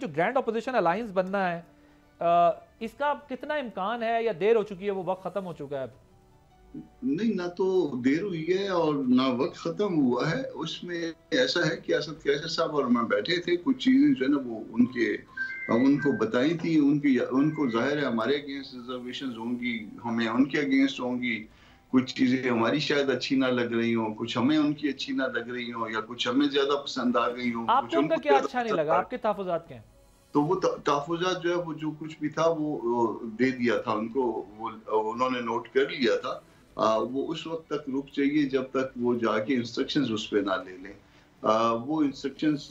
जो grand opposition alliance बनना है इसका कितना इम्कान है या देर हो चुकी है, वो वक्त खत्म हो चुका है? नहीं, ना तो देर हुई है और ना वक्त खत्म हुआ है। उसमें ऐसा है कि असद कैसर साहब और मैं बैठे थे, कुछ चीजें जो है ना वो उनको बताई थी, उनको जाहिर है हमारे अगेंस्ट रिजर्वेशंस होंगी, हमें उनके अगेंस्ट होंगी, कुछ चीजें हमारी शायद अच्छी ना लग रही हो, कुछ हमें उनकी अच्छी ना लग रही हो, या कुछ हमें ज्यादा पसंद आ गई हो, आपको उनका क्या अच्छा नहीं लगा? आपके तहफ़्फ़ुज़ात क्या हैं? तो वो तहफ़्फ़ुज़ात जो है वो जो कुछ भी था वो दे दिया था उनको, वो उन्होंने नोट कर लिया था। वो उस वक्त तक रुक जाइए जब तक वो जाके इंस्ट्रक्शंस उस पे ना ले लें। वो इंस्ट्रक्शंस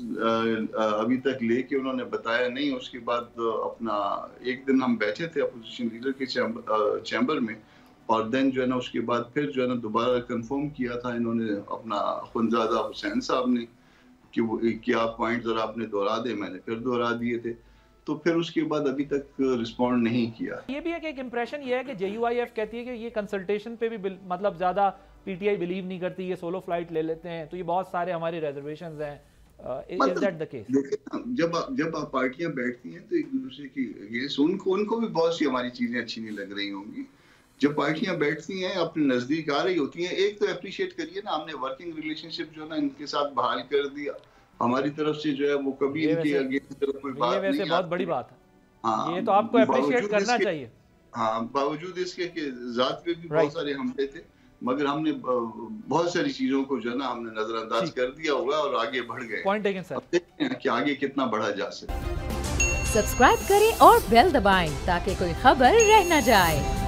अभी तक लेके उन्होंने बताया नहीं। उसके बाद अपना एक दिन हम बैठे थे अपोजिशन लीडर के चैम्बर में, और देन जो है ना उसके बाद फिर जो है ना दोबारा कंफर्म किया था इन्होंने, अपना खुंजादा हुसैन साहब ने, कि आप पॉइंट जरा आपने दोहरा दे। मैंने फिर दोहरा दिए थे, तो फिर उसके बाद अभी तक रिस्पॉन्ड नहीं किया। ये भी है कि एक इम्प्रेशन ये है कि JUIF कहती है कि ये कंसल्टेशन पे भी मतलब ज़्यादा PTI बिलीव नहीं करती, ये सोलो फ्लाइट ले लेते हैं, तो ये बहुत सारे हमारे रिजर्वेशंस हैं। Is that the case? जब आप पार्टियां बैठती हैं तो एक दूसरे की अगेंस्ट उनको भी बहुत सी हमारी चीजें अच्छी नहीं लग रही होंगी। जब पार्टियां बैठती हैं अपने नजदीक आ रही होती हैं, एक तो अप्रिशिएट करिए ना, हमने वर्किंग रिलेशनशिप जो ना इनके साथ बहाल कर दिया हमारी तरफ से, जो है वो कभी इनके अगेंस्ट कोई बात नहीं। वैसे बहुत बड़ी बात है। हाँ, ये तो आपको अप्रिशिएट करना चाहिए। हाँ, बावजूद इसके कि जात पे भी बहुत सारे हमले थे, मगर हमने बहुत सारी चीजों को जो है ना हमने नजरअंदाज कर दिया होगा और आगे बढ़ गए। Point taken sir. देखते हैं कि आगे कितना बढ़ा जा सके। सब्सक्राइब करें और बेल दबाएं ताकि कोई खबर रह न जाए।